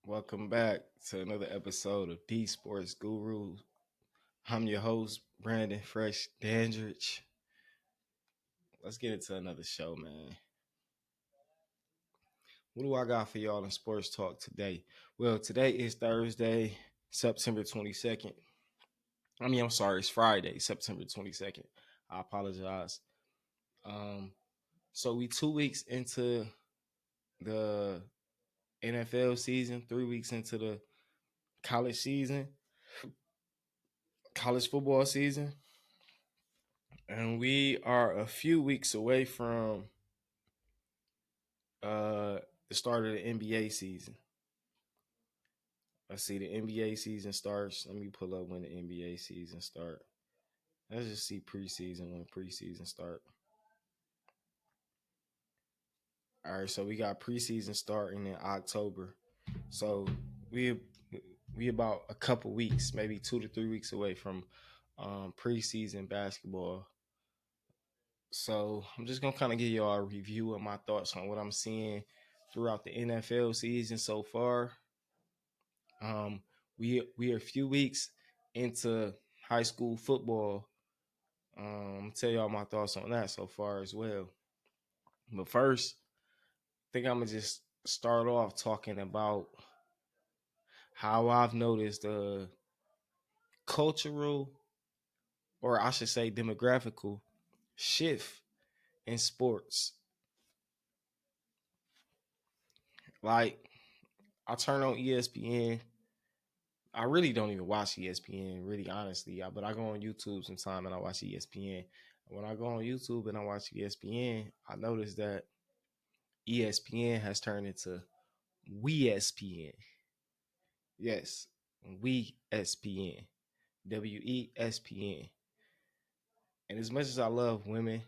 Welcome back to another episode of D Sports Gurus. I'm your host, Brandon Fresh Dandridge. Let's get into another show, man. What do I got for y'all in sports talk today? Well, today is Thursday, September 22nd. I'm sorry, it's Friday, September 22nd. I apologize. Um, so we 2 weeks into the NFL season, 3 weeks into the college season, college football season. And we are a few weeks away from uh the start of the NBA season. Let's see, the NBA season starts. Let me pull up when the NBA season start. Let's just see preseason when preseason start. All right, so we got preseason starting in October. So we we about a couple weeks, maybe 2 to 3 weeks away from preseason basketball. So I'm just gonna kind of give y'all a review of my thoughts on what I'm seeing throughout the NFL season so far. Um, we are a few weeks into high school football. I'll tell y'all my thoughts on that so far as well. But first, I think I'm gonna just start off talking about how I've noticed the cultural, or I should say demographical shift in sports. Like I turn on ESPN. I really don't even watch ESPN, really honestly. But I go on YouTube sometime and I watch ESPN. When I go on YouTube and I watch ESPN, I notice that ESPN has turned into We-Spn. Yes, We-Spn. WESPN. And as much as I love women's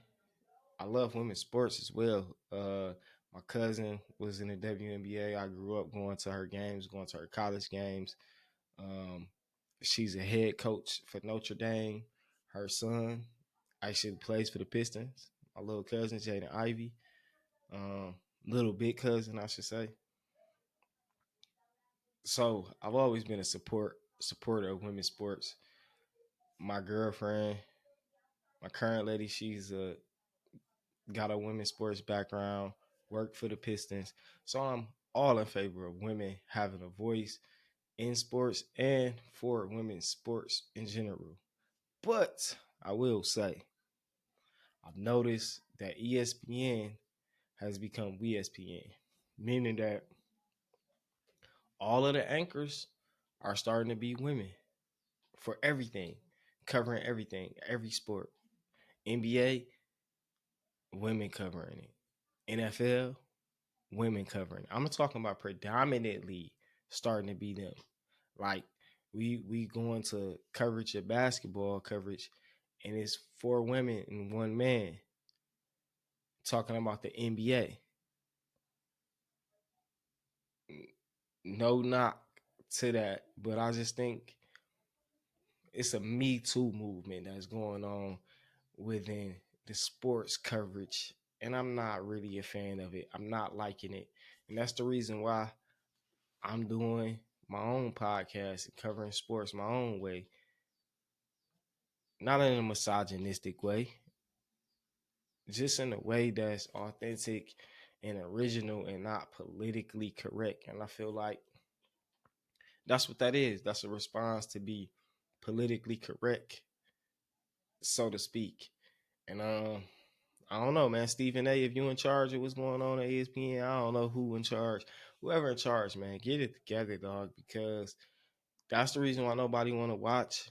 sports as well. My cousin was in the WNBA. I grew up going to her games, going to her college games. Um, she's a head coach for Notre Dame. Her son actually plays for the Pistons. My little cousin, Jaden Ivy. Um, Little big cousin, I should say. So I've always been a supporter of women's sports. My girlfriend, my current lady, she's got a women's sports background, worked for the Pistons. So I'm all in favor of women having a voice in sports and for women's sports in general. But I will say, I've noticed that ESPN has become WeSPN, meaning that all of the anchors are starting to be women for everything, covering everything, every sport. NBA, women covering it. NFL, women covering it. I'm talking about predominantly starting to be them. Like we going to coverage of basketball coverage, and it's four women and one man talking about the NBA. No knock to that, but I just think it's a Me Too movement that's going on within the sports coverage, and I'm not really a fan of it. I'm not liking it, and that's the reason why I'm doing my own podcast and covering sports my own way, not in a misogynistic way, just in a way that's authentic and original and not politically correct. And I feel like that's what that is. That's a response to be politically correct, so to speak. And I don't know, man. Stephen A, if you in charge of what's going on at ESPN, I don't know who in charge. Whoever in charge, man, get it together, dog, because that's the reason why nobody want to watch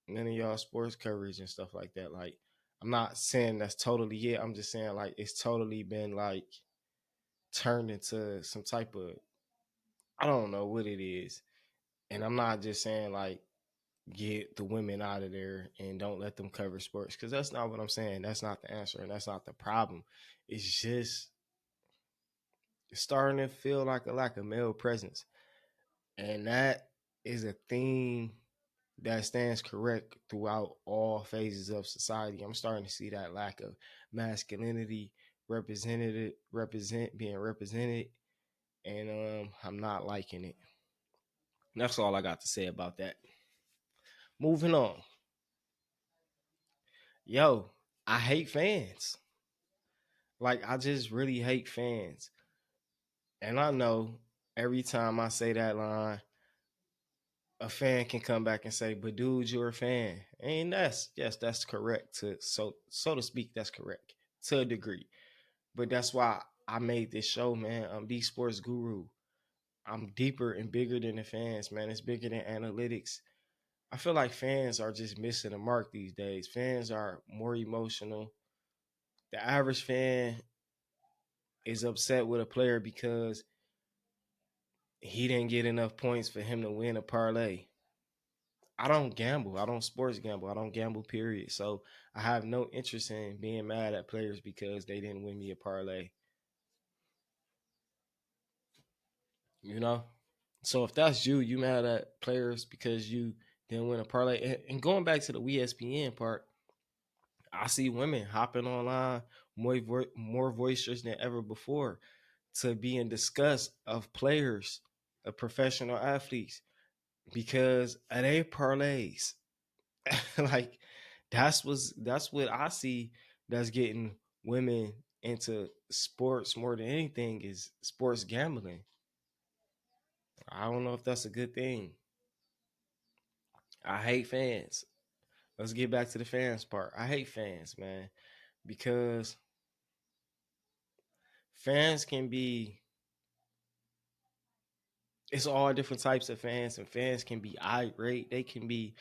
none of y'all sports coverage and stuff like that. Like, I'm not saying that's totally it. I'm just saying like it's totally been like turned into some type of, I don't know what it is. And I'm not just saying like get the women out of there and don't let them cover sports, because that's not what I'm saying. That's not the answer and that's not the problem. It's just starting to feel like a lack of male presence. And that is a theme that stands correct throughout all phases of society. I'm starting to see that lack of masculinity being represented, and I'm not liking it. That's all I got to say about that. Moving on. Yo, I hate fans. Like, I just really hate fans. And I know every time I say that line, a fan can come back and say, "But dude, you're a fan." And that's, yes, that's correct. So to speak, that's correct to a degree. But that's why I made this show, man. I'm the sports guru. I'm deeper and bigger than the fans, man. It's bigger than analytics. I feel like fans are just missing the mark these days. Fans are more emotional. The average fan is upset with a player because he didn't get enough points for him to win a parlay. I don't gamble. I don't sports gamble. I don't gamble, period. So I have no interest in being mad at players because they didn't win me a parlay, you know? So if that's you, you mad at players because you didn't win a parlay. And going back to the We-Spn part, I see women hopping online more boisterous than ever before to be in disgust of players, of professional athletes because of their parlays. Like that's what I see that's getting women into sports more than anything is sports gambling. I don't know if that's a good thing. I hate fans. Let's get back to the fans part. I hate fans, man, because fans can be it's all different types of fans and fans can be irate. They can be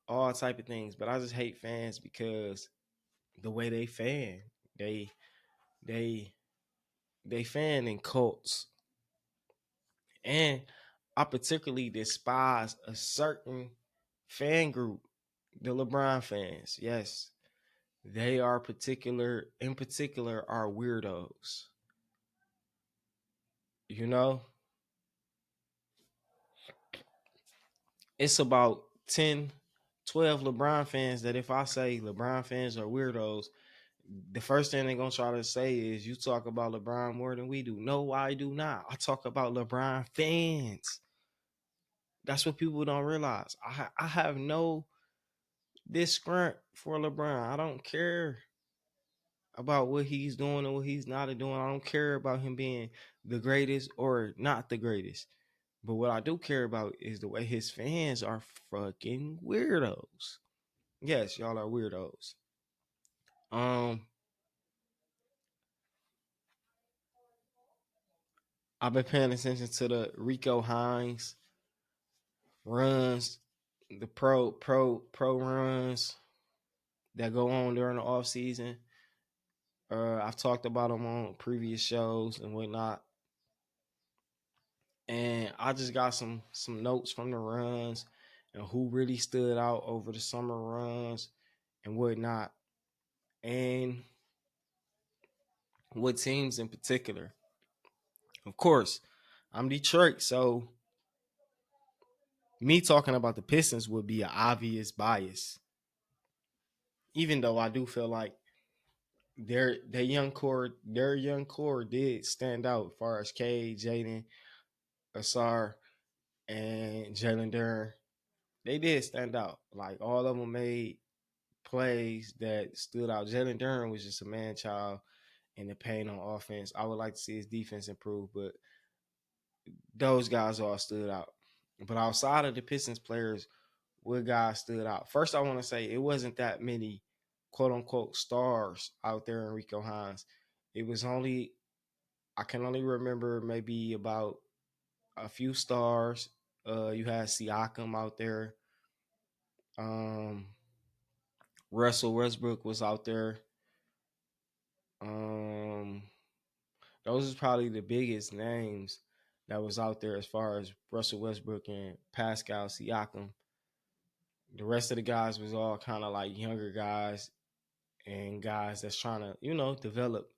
all type of things, but I just hate fans because the way they fan. They they they fan in cults. And I particularly despise a certain fan group, the LeBron fans. Yes, they are in particular, are weirdos. You know, it's about 10, 12 LeBron fans that if I say LeBron fans are weirdos, the first thing they're going to try to say is, you talk about LeBron more than we do. No, I do not. I talk about LeBron fans. That's what people don't realize. I have no disgrunt for LeBron. I don't care about what he's doing or what he's not doing. I don't care about him being the greatest or not the greatest. But what I do care about is the way his fans are fucking weirdos. Yes, y'all are weirdos. Um, I've been paying attention to the Rico Hines runs, the pro runs that go on during the off season. I've talked about them on previous shows and whatnot. And I just got some notes from the runs and who really stood out over the summer runs and whatnot, and what teams in particular. Of course, I'm Detroit, so me talking about the Pistons would be an obvious bias. Even though I do feel like their young core did stand out as far as K, Jaden, Asar, and Jalen Duran. They did stand out. Like all of them made plays that stood out. Jalen Duran was just a man child in the paint on offense. I would like to see his defense improve, but those guys all stood out. But outside of the Pistons players, what guys stood out? First, I want to say it wasn't that many quote unquote stars out there in Rico Hines. It was only, I can only remember maybe about a few stars. You had Siakam out there. Um, Russell Westbrook was out there. Um, those is probably the biggest names that was out there as far as Russell Westbrook and Pascal Siakam. The rest of the guys was all kind of like younger guys and guys that's trying to, develop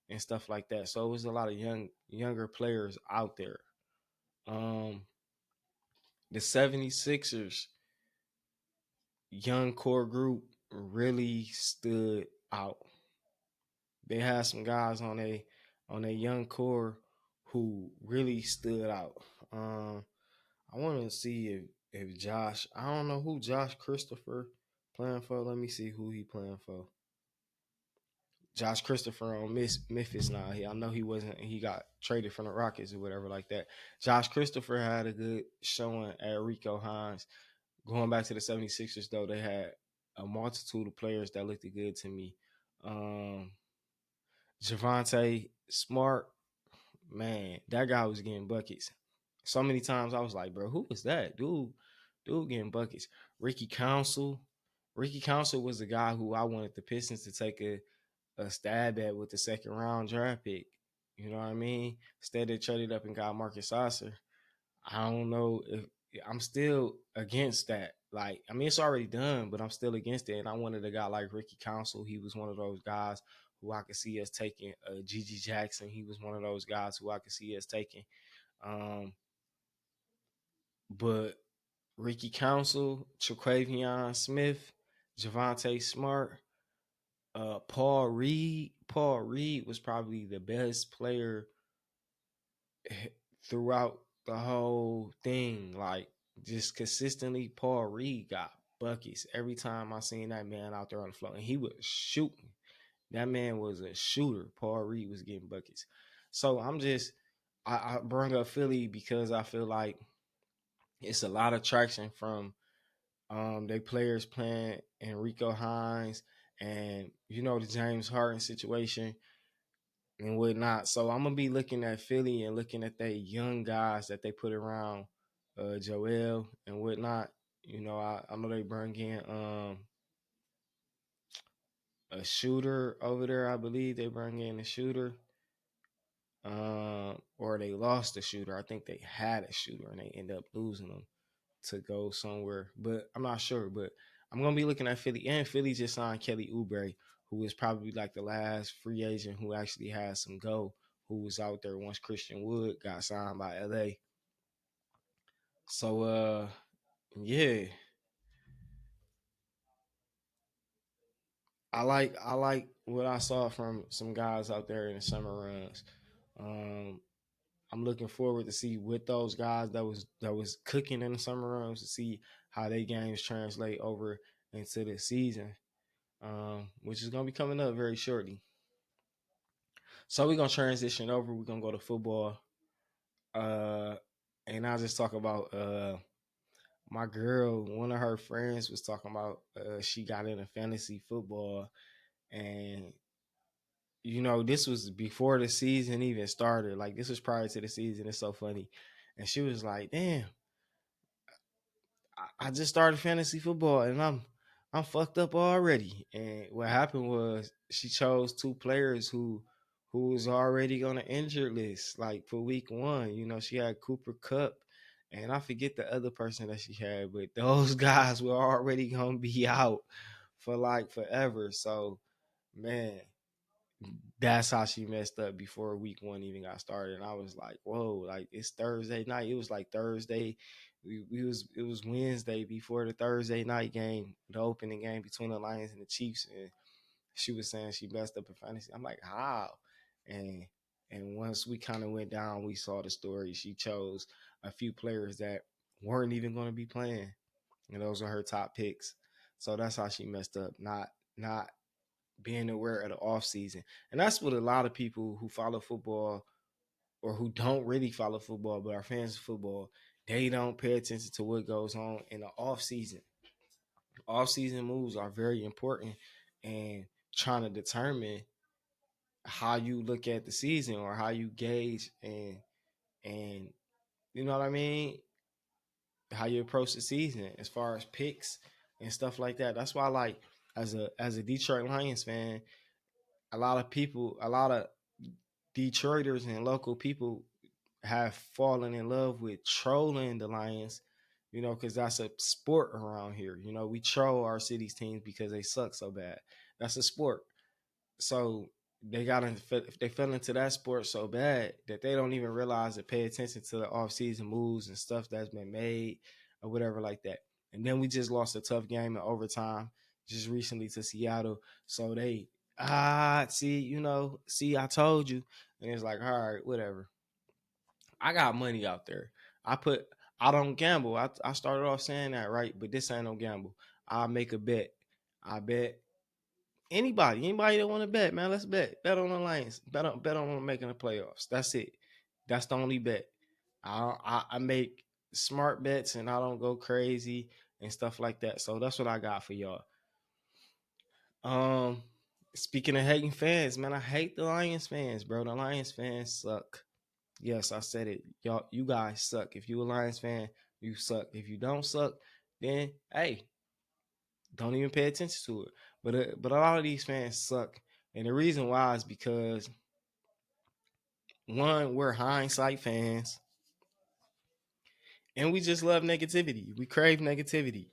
and stuff like that. So it was a lot of younger players out there. Um, the 76ers young core group really stood out. They had some guys on a young core who really stood out. I want to see if Josh. I don't know who Josh Christopher playing for. Let me see who he playing for. Josh Christopher on Memphis now. I know he wasn't. He got traded from the Rockets or whatever like that. Josh Christopher had a good showing at Rico Hines. Going back to the 76ers, though, they had a multitude of players that looked good to me. Um, Javante Smart, man, that guy was getting buckets. So many times I was like, bro, who was that? Dude getting buckets. Ricky Council. Ricky Council was the guy who I wanted the Pistons to take a stab at with the second round draft pick. You know what I mean? Instead, they traded up and got Marcus Sasser. I don't know if I'm still against that. Like, I mean, it's already done, but I'm still against it. And I wanted a guy like Ricky Council. He was one of those guys who I could see us taking. Gigi Jackson. He was one of those guys who I could see us taking. Um, but Ricky Council, Traquavion Smith, Javante Smart, Paul Reed. Paul Reed was probably the best player throughout the whole thing. Like, just consistently, Paul Reed got buckets every time I seen that man out there on the floor, and he was shooting. That man was a shooter. Paul Reed was getting buckets. So I bring up Philly because I feel like it's a lot of traction from they players playing Rico Hines and the James Harden situation and whatnot. So I'm gonna be looking at Philly and looking at they young guys that they put around Joel and whatnot. I know they bring in a shooter over there. I believe they bring in a shooter. Or they lost a shooter. I think they had a shooter and they end up losing them to go somewhere, but I'm not sure. But I'm gonna be looking at Philly, and Philly just signed Kelly Oubre, who is probably like the last free agent who actually has some go, who was out there once Christian Wood got signed by LA. So yeah, I like what I saw from some guys out there in the summer runs. Um, I'm looking forward to see with those guys that was cooking in the summer runs to see how they games translate over into the season, which is gonna be coming up very shortly. So we're gonna transition over. We're gonna go to football, uh, and I'll just talk about my girl. One of her friends was talking about she got into fantasy football, and this was before the season even started. Like, this was prior to the season. It's so funny, and she was like, "Damn, I just started fantasy football and I'm fucked up already." And what happened was she chose two players who was already on the injured list, like for week one. She had Cooper Cup and I forget the other person that she had, but those guys were already gonna be out for like forever. So man, that's how she messed up before week one even got started. And I was like, whoa, like it's Thursday night. It was like Thursday. It was Wednesday before the Thursday night game, the opening game between the Lions and the Chiefs. And she was saying she messed up in fantasy. I'm like, how? And and once we kind of went down, we saw the story. She chose a few players that weren't even going to be playing. And those are her top picks. So that's how she messed up. Not being aware of the off season. And that's what a lot of people who follow football or who don't really follow football but are fans of football, they don't pay attention to what goes on in the off season. Off season moves are very important and trying to determine how you look at the season or how you gauge and you know what I mean, how you approach the season as far as picks and stuff like that. That's why, like, as a Detroit Lions fan, a lot of Detroiters and local people have fallen in love with trolling the Lions, because that's a sport around here. We troll our city's teams because they suck so bad. That's a sport. So they fell into that sport so bad that they don't even realize to pay attention to the off-season moves and stuff that's been made or whatever like that. And then we just lost a tough game in overtime just recently to Seattle. So they see, I told you. And it's like, all right, whatever. I got money out there. I put I don't gamble. I started off saying that, right? But this ain't no gamble. I make a bet. I bet anybody that want to bet, man, let's bet. Bet on the Lions. Bet on them making the playoffs. That's it. That's the only bet. I make smart bets and I don't go crazy and stuff like that. So that's what I got for y'all. Um, Speaking of hating fans, man, I hate the Lions fans, bro. The Lions fans suck. Yes, I said it. Y'all, you guys suck. If you a Lions fan, you suck. If you don't suck, then hey, don't even pay attention to it. But a lot of these fans suck, and the reason why is because one, we're hindsight fans, and we just love negativity. We crave negativity.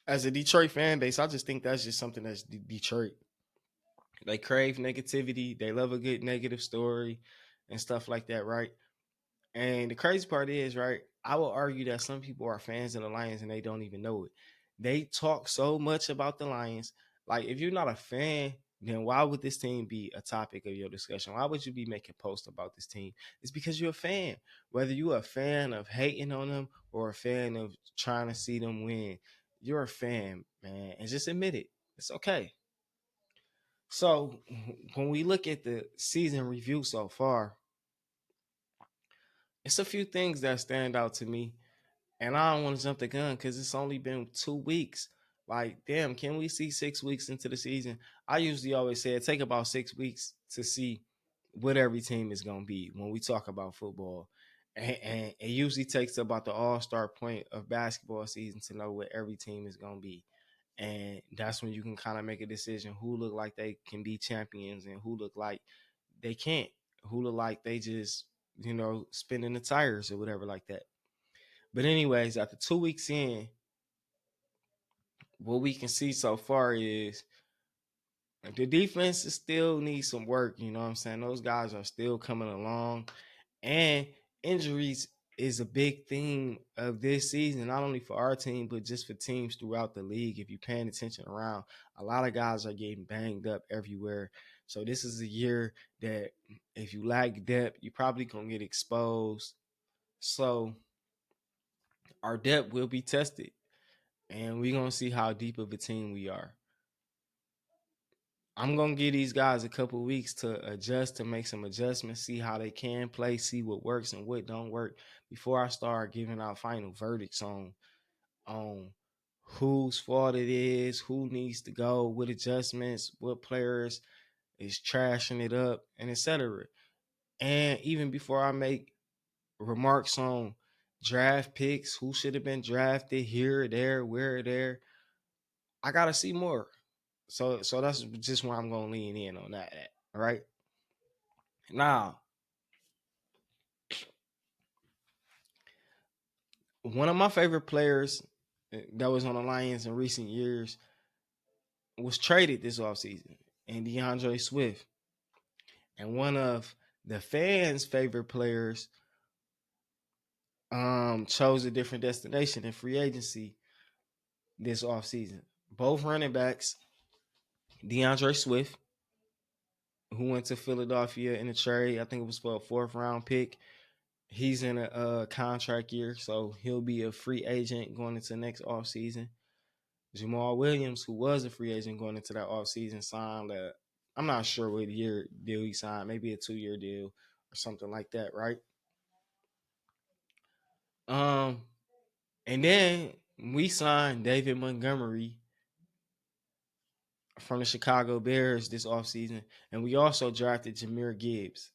As a Detroit fan base, I just think that's just something that's Detroit. They crave negativity. They love a good negative story and stuff like that, right? And the crazy part is, right, I will argue that some people are fans of the Lions and they don't even know it. They talk so much about the Lions. Like, if you're not a fan, then why would this team be a topic of your discussion? Why would you be making posts about this team? It's because you're a fan. Whether you're a fan of hating on them or a fan of trying to see them win, you're a fan, man. And just admit it. It's okay. So, when we look at the season review so far, it's a few things that stand out to me. And I don't want to jump the gun because it's only been 2 weeks. Like, damn, can we see 6 weeks into the season? I usually always say it take about 6 weeks to see what every team is going to be when we talk about football. And it usually takes about the all-star point of basketball season to know what every team is going to be. And that's when you can kind of make a decision who look like they can be champions and who look like they can't, who look like they just, spinning the tires or whatever like that. But anyways, after 2 weeks in, what we can see so far is the defense still needs some work. You know what I'm saying? Those guys are still coming along, and injuries is a big theme of this season, not only for our team, but just for teams throughout the league. If you're paying attention around, a lot of guys are getting banged up everywhere. So this is a year that if you lack depth, you're probably going to get exposed. So our depth will be tested, and we're going to see how deep of a team we are. I'm gonna give these guys a couple weeks to adjust, to make some adjustments, see how they can play, see what works and what don't work before I start giving out final verdicts on whose fault it is, who needs to go, what adjustments, what players is trashing it up, and etc. And even before I make remarks on draft picks, who should have been drafted here, there, where, there, I gotta see more. So that's just why I'm gonna lean in on that. All right. Now, one of my favorite players that was on the Lions in recent years was traded this offseason, and DeAndre Swift. And one of the fans' favorite players chose a different destination in free agency this offseason. Both running backs, DeAndre Swift, who went to Philadelphia in a trade, I think it was for a 4th-round pick. He's in a contract year, so he'll be a free agent going into next offseason. Jamal Williams, who was a free agent going into that offseason, signed I'm not sure what year deal he signed, maybe a 2-year deal or something like that, right? Um, and then we signed David Montgomery from the Chicago Bears this offseason, and we also drafted Jahmyr Gibbs.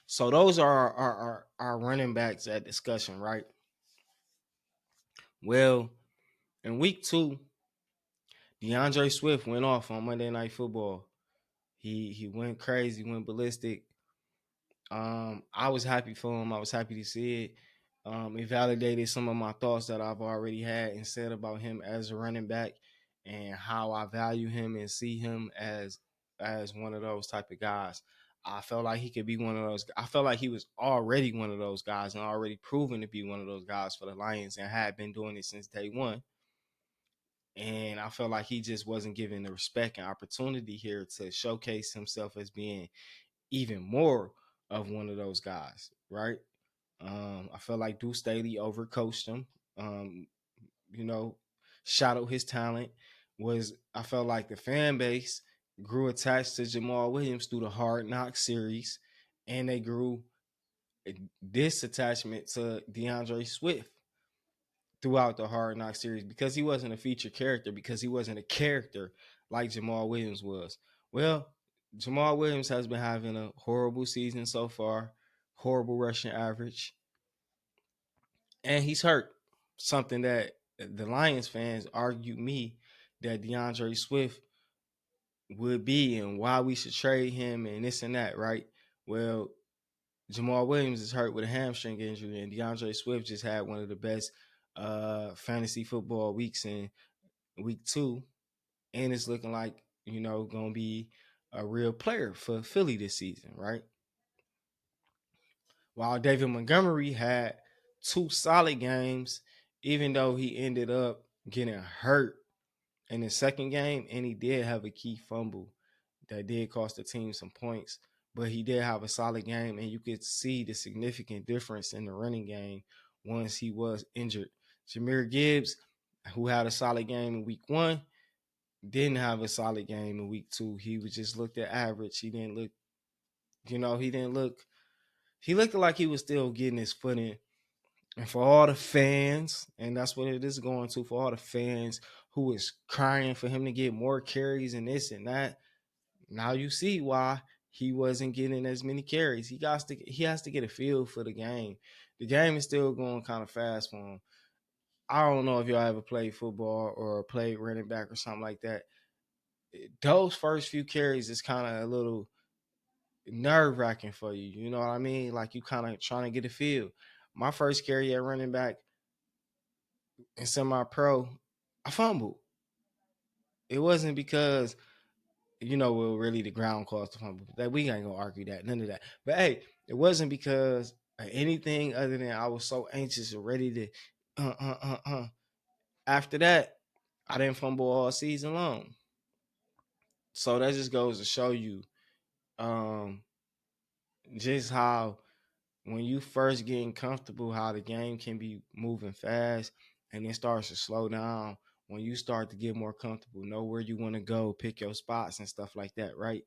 So those are our running backs at discussion, right? Well, in week 2, DeAndre Swift went off on Monday Night Football. He went crazy, went ballistic. I was happy for him. I was happy to see it. It validated some of my thoughts that I've already had and said about him as a running back and how I value him and see him as one of those type of guys. I felt like he could be one of those. I felt like he was already one of those guys and already proven to be one of those guys for the Lions and had been doing it since day one. And I felt like he just wasn't given the respect and opportunity here to showcase himself as being even more of one of those guys, right? I felt like Duke Staley overcoached him. Um, you know, shadowed his talent. Was I felt like the fan base grew attached to Jamal Williams through the Hard Knock series, and they grew this attachment to DeAndre Swift throughout the Hard Knock series because he wasn't a featured character, because he wasn't a character like Jamal Williams was. Well, Jamal Williams has been having a horrible season so far, horrible rushing average, and he's hurt. Something that the Lions fans argued me that DeAndre Swift would be and why we should trade him and this and that, right? Well, Jamal Williams is hurt with a hamstring injury, and DeAndre Swift just had one of the best fantasy football weeks in week 2, and it's looking like gonna be a real player for Philly this season, right? While David Montgomery had 2 solid games, even though he ended up getting hurt in the second game, and he did have a key fumble that did cost the team some points. But he did have a solid game, and you could see the significant difference in the running game once he was injured. Jahmyr Gibbs, who had a solid game in week 1, didn't have a solid game in week 2. He was just looked at average. He didn't look, he didn't look. He looked like he was still getting his footing. And for all the fans, and that's what it is going to, for all the fans who is crying for him to get more carries and this and that, now you see why he wasn't getting as many carries. He has to get a feel for the game. The game is still going kind of fast for him. I don't know if y'all ever played football or played running back or something like that. Those first few carries is kind of a little nerve wracking for you. You know what I mean? Like you kind of trying to get a feel. My first carry at running back in semi pro, I fumbled. It wasn't because well, really the ground caused the fumble. That we ain't gonna argue that, none of that. But hey, it wasn't because of anything other than I was so anxious and ready to. After that, I didn't fumble all season long. So that just goes to show you um, just how when you first getting comfortable, how the game can be moving fast and it starts to slow down when you start to get more comfortable, know where you want to go, pick your spots and stuff like that, right?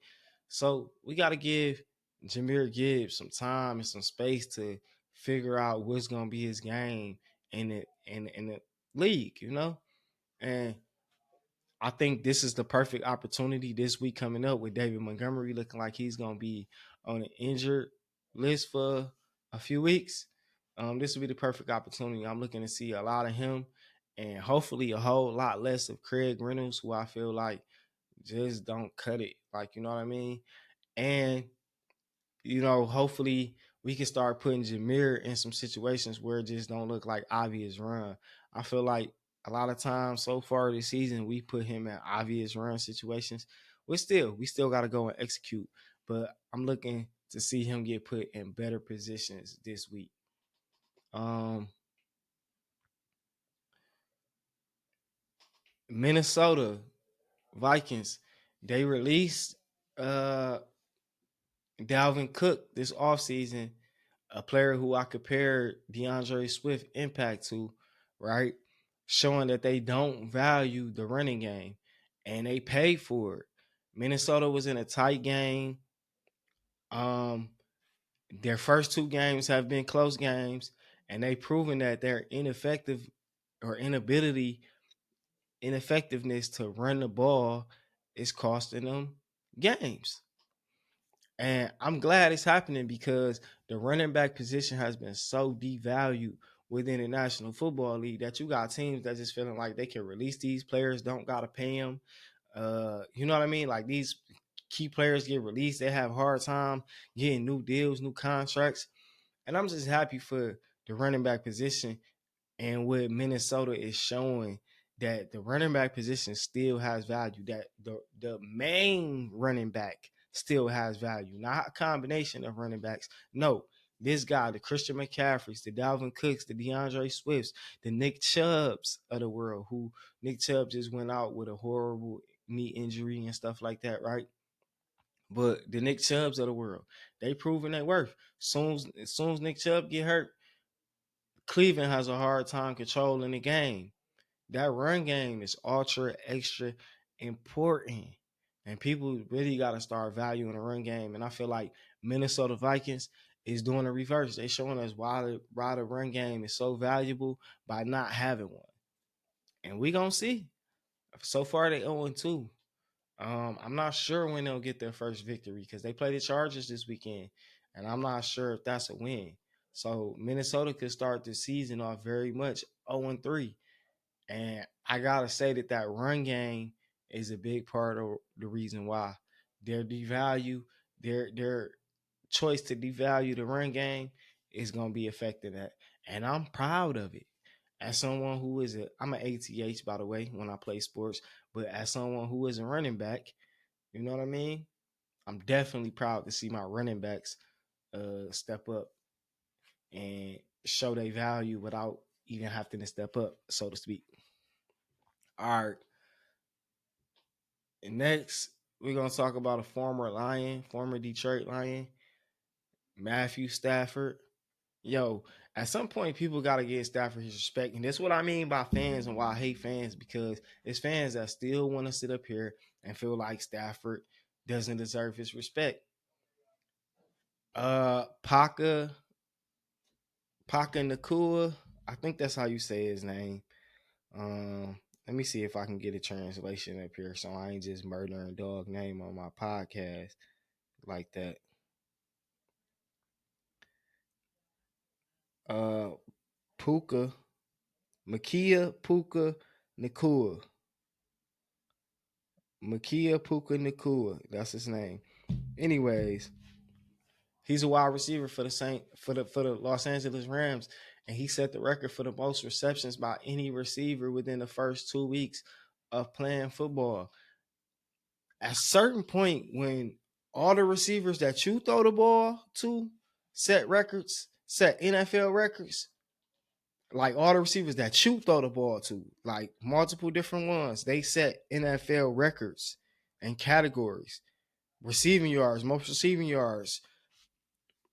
So we got to give Jahmyr Gibbs some time and some space to figure out what's gonna be his game in the league, And I think this is the perfect opportunity this week coming up with David Montgomery looking like he's gonna be on an injured list for a few weeks. This will be the perfect opportunity. I'm looking to see a lot of him and hopefully a whole lot less of Craig Reynolds, who I feel like just don't cut it. Like, you know what I mean? And hopefully we can start putting Jahmyr in some situations where it just don't look like obvious run. I feel like a lot of times so far this season we put him in obvious run situations. We still got to go and execute, but I'm looking to see him get put in better positions this week. Um, Minnesota Vikings, they released uh Dalvin Cook this offseason, a player who I compared DeAndre Swift impact to, right? Showing that they don't value the running game and they paid for it. Minnesota was in a tight game. Um, their first 2 games have been close games, and they've proven that their ineffectiveness to run the ball is costing them games. And I'm glad it's happening because the running back position has been so devalued within the National Football League that you got teams that just feeling like they can release these players, don't gotta pay them. You know what I mean? Like these key players get released, they have a hard time getting new deals, new contracts. And I'm just happy for the running back position and what Minnesota is showing, that the running back position still has value, that the main running back still has value, not a combination of running backs. No, this guy, the Christian McCaffreys, the Dalvin Cooks, the DeAndre Swifts, the Nick Chubbs of the world, who Nick Chubb just went out with a horrible knee injury and stuff like that, right? But the Nick Chubbs of the world, they proving their worth. As soon as Nick Chubb get hurt, Cleveland has a hard time controlling the game. That run game is ultra extra important. And people really got to start valuing the run game. And I feel like Minnesota Vikings is doing the reverse. They showing us why the run game is so valuable by not having one. And we gonna see. So far they 0-2. I'm not sure when they'll get their first victory because they play the Chargers this weekend, and I'm not sure if that's a win. So Minnesota could start the season off very much 0-3. And I gotta say that run game is a big part of the reason why their devalue, their choice to devalue the run game is gonna be affecting that. And I'm proud of it. As someone who is I'm an ATH by the way when I play sports, but as someone who is a running back, you know what I mean? I'm definitely proud to see my running backs step up and show their value without even having to step up, so to speak. All right. And next, we're gonna talk about a former Lion, former Detroit Lion, Matthew Stafford. Yo, at some point, people gotta give Stafford his respect, and that's what I mean by fans and why I hate fans because it's fans that still want to sit up here and feel like Stafford doesn't deserve his respect. Paka Paka Nakua, I think that's how you say his name. Let me see if I can get a translation up here so I ain't just murdering dog name on my podcast like that. Uh, Puka, Makia Puka Nakua. Makia Puka Nakua. That's his name. Anyways, he's a wide receiver for the Los Angeles Rams, and he set the record for the most receptions by any receiver within the first 2 weeks of playing football. At a certain point, when all the receivers that you throw the ball to set records, set NFL records, like all the receivers that you throw the ball to, like multiple different ones, they set NFL records and categories. Receiving yards, most receiving yards,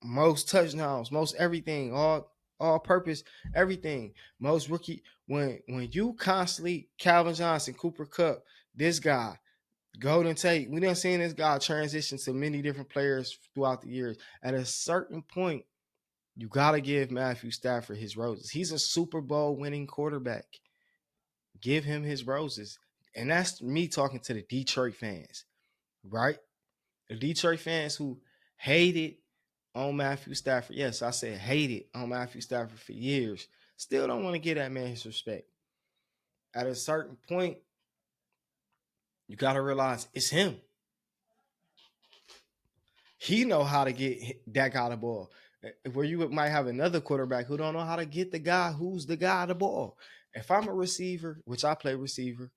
most touchdowns, most everything, all purpose, everything. Most rookie when you constantly Calvin Johnson, Cooper Cup, this guy, Golden Tate, we done seen this guy transition to many different players throughout the years. At a certain point, you gotta give Matthew Stafford his roses. He's a Super Bowl winning quarterback. Give him his roses. And that's me talking to the Detroit fans, right? The Detroit fans who hated on Matthew Stafford. Yes, I said hated on Matthew Stafford for years. Still don't want to give that man his respect. At a certain point, you got to realize it's him. He know how to get that guy the ball. Where you might have another quarterback who don't know how to get the guy who's the guy the ball. If I'm a receiver, which I play receiver,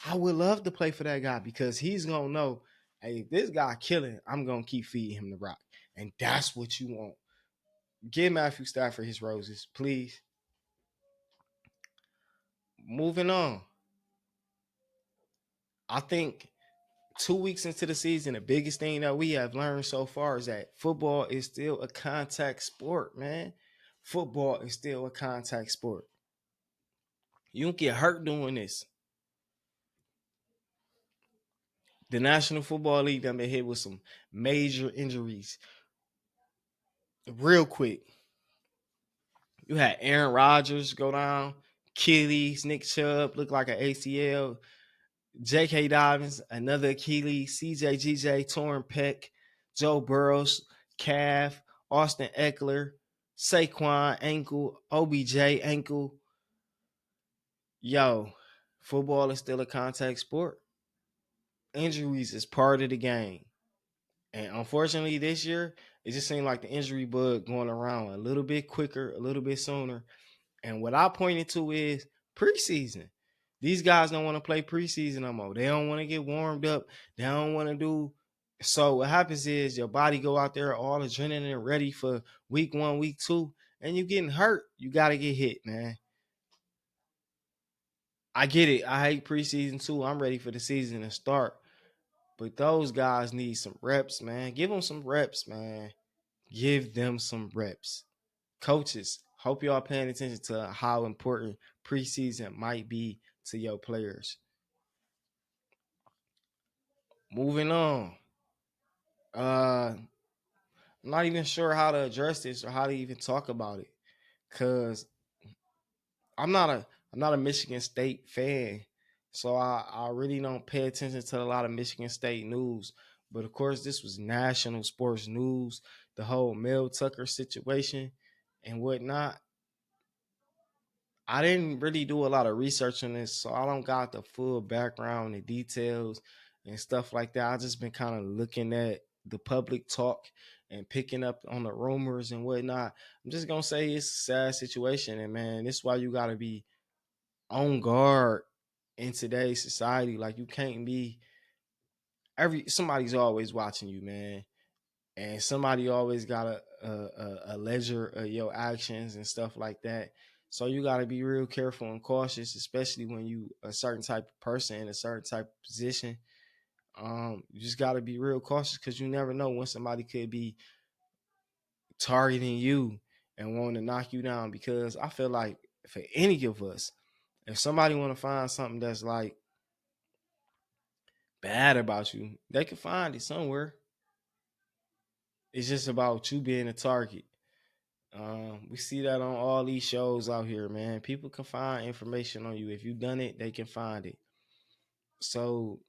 I would love to play for that guy because he's gonna know, hey, if this guy killing, I'm gonna keep feeding him the rock, and that's what you want. Give Matthew Stafford his roses, please. Moving on, I think 2 weeks into the season, the biggest thing that we have learned so far is that football is still a contact sport, man. Football is still a contact sport. You don't get hurt doing this. The National Football League done been hit with some major injuries real quick. You had Aaron Rodgers go down, Achilles, Nick Chubb look like an ACL, J.K. Dobbins, another Achilles, CJ torn pec, Joe Burrows, calf, Austin Eckler, Saquon, ankle, OBJ, ankle. Yo, football is still a contact sport. Injuries is part of the game. And unfortunately, this year, it just seemed like the injury bug going around a little bit quicker, a little bit sooner. And what I pointed to is preseason. These guys don't want to play preseason no more. They don't want to get warmed up. They don't want to do. So what happens is your body go out there all adrenaline and ready for week 1, week 2, and you getting hurt. You got to get hit, man. I get it. I hate preseason too. I'm ready for the season to start. But those guys need some reps, man. Give them some reps, man. Give them some reps. Coaches, hope y'all paying attention to how important preseason might be to your players. Moving on. I'm not even sure how to address this or how to even talk about it. Cause I'm not a I'm not a Michigan State fan. So I really don't pay attention to a lot of Michigan State news. But of course, this was national sports news, the whole Mel Tucker situation and whatnot. I didn't really do a lot of research on this, so I don't got the full background and details and stuff like that. I just been kind of looking at the public talk and picking up on the rumors and whatnot. I'm just gonna say it's a sad situation, and man, this is why you gotta be on guard in today's society. Like you can't be somebody's always watching you, man, and somebody always got a ledger of your actions and stuff like that. So you got to be real careful and cautious, especially when you a certain type of person in a certain type of position. You just got to be real cautious because you never know when somebody could be targeting you and wanting to knock you down. Because I feel like for any of us, if somebody want to find something that's like bad about you, they can find it somewhere. It's just about you being a target. We see that on all these shows out here, man. People can find information on you. If you done it, they can find it. So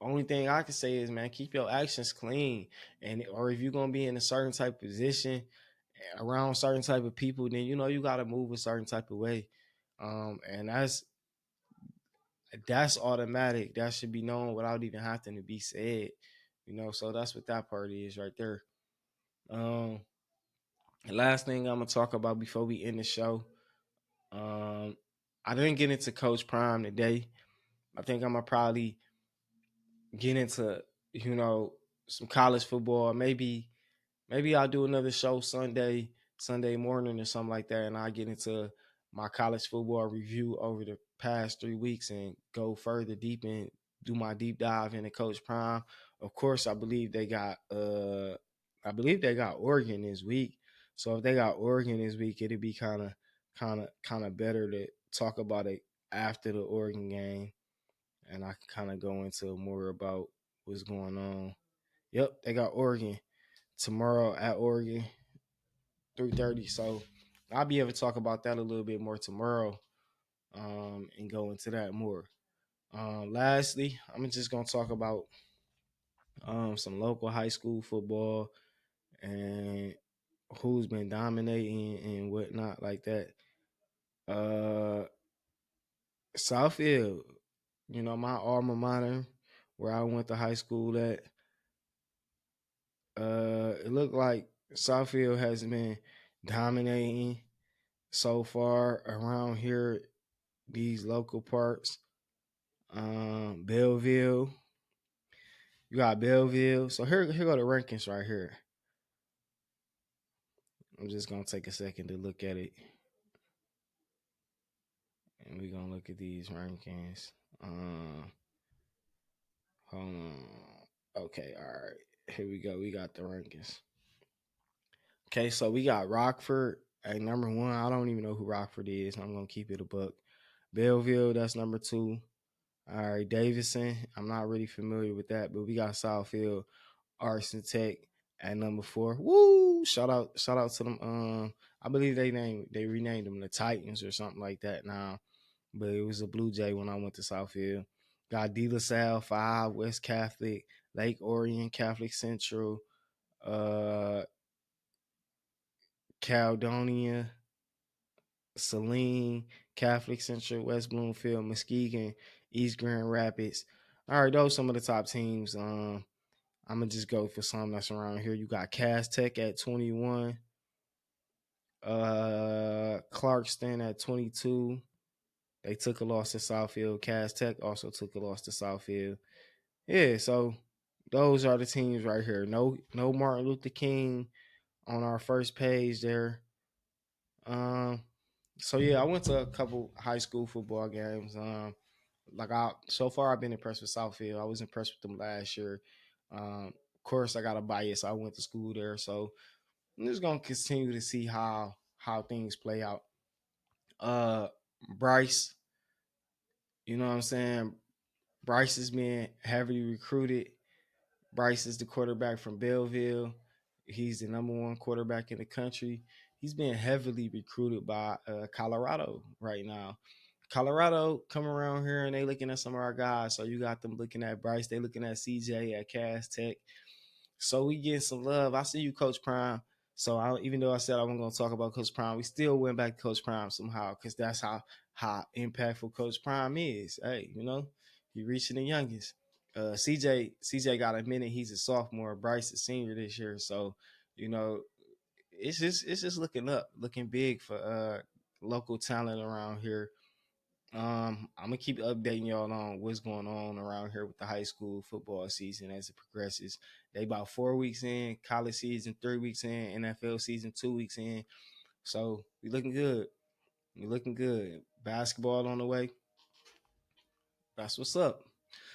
only thing I can say is, man, keep your actions clean. And or if you're gonna be in a certain type of position around certain type of people, then you know you gotta move a certain type of way. And that's automatic. That should be known without even having to be said. You know, so that's what that part is right there. Um, the last thing I'm gonna talk about before we end the show. Um, I didn't get into Coach Prime today. I think I'm gonna probably get into you know some college football. Maybe I'll do another show Sunday morning or something like that, and I'll get into my college football review over the past 3 weeks and go further deep and do my deep dive into Coach Prime. Of course, I believe they got Oregon this week. So if they got Oregon this week, it'd be kind of better to talk about it after the Oregon game, and I can kind of go into more about what's going on. Yep, they got Oregon tomorrow at Oregon, 3:30. So I'll be able to talk about that a little bit more tomorrow, and go into that more. Lastly, I'm just gonna talk about some local high school football and who's been dominating and whatnot like that. Uh, Southfield, my alma mater, where I went to high school at. It looked like Southfield has been dominating so far around here, these local parks. Belleville, you got Belleville. So here go the rankings right here. I'm just gonna take a second to look at it, and we're gonna look at these rankings. Hold on. Okay, all right. Here we go. We got the rankings. Okay, so we got Rockford at number one. I don't even know who Rockford is. I'm gonna keep it a buck. Belleville, that's number two. All right, Davidson. I'm not really familiar with that, but we got Southfield Arts and Tech at number four. Woo! Shout out to them. I believe they renamed them the Titans or something like that now. But it was a Blue Jay when I went to Southfield. Got De La Salle 5, West Catholic, Lake Orion Catholic Central, uh Caledonia, Saline, Catholic Central, West Bloomfield, Muskegon, East Grand Rapids. All right, those are some of the top teams. I'm gonna just go for some that's around here. You got Cass Tech at 21, Clarkston at 22. They took a loss to Southfield. Cass Tech also took a loss to Southfield. Yeah, so those are the teams right here. No Martin Luther King on our first page there. Um, so yeah, I went to a couple high school football games. Like I so far I've been impressed with Southfield. I was impressed with them last year. Of course I got a bias. I went to school there, so I'm just gonna continue to see how things play out. Uh Bryce, you know what I'm saying? Bryce is being heavily recruited. Bryce is the quarterback from Belleville. He's the number one quarterback in the country. He's being heavily recruited by Colorado right now. Colorado come around here and they looking at some of our guys. So you got them looking at Bryce. They looking at CJ at Cass Tech. So we getting some love. I see you, Coach Prime. So even though I said I wasn't going to talk about Coach Prime, we still went back to Coach Prime somehow because that's how impactful Coach Prime is. Hey, he reaching the youngest. CJ got a minute. He's a sophomore. Bryce is senior this year. So you know it's just looking up, looking big for local talent around here. I'm gonna keep updating y'all on what's going on around here with the high school football season as it progresses. They about 4 weeks in, college season 3 weeks in, NFL season 2 weeks in. So we looking good. We looking good. Basketball on the way. That's what's up.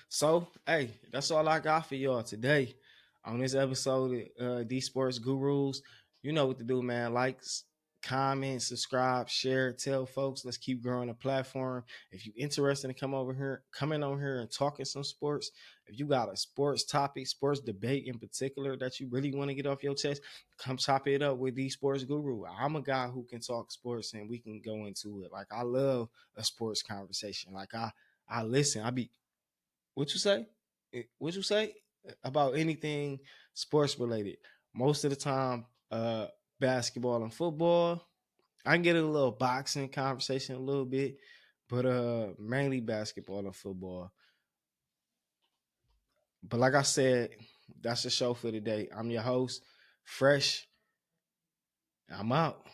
So, hey, that's all I got for y'all today on this episode of D Sports Gurus. You know what to do, man. Likes, comment, subscribe, share, tell folks. Let's keep growing the platform. If you're interested in coming on here and talking some sports, if you got a sports topic, sports debate in particular that you really want to get off your chest, come chop it up with D Sports Guru. I'm a guy who can talk sports and we can go into it. Like I love a sports conversation. Like I listen. I be what you say? What you say about anything sports related? Most of the time, basketball and football. I can get a little boxing conversation a little bit, but mainly basketball and football. But like I said, that's the show for today. I'm your host, Fresh. I'm out.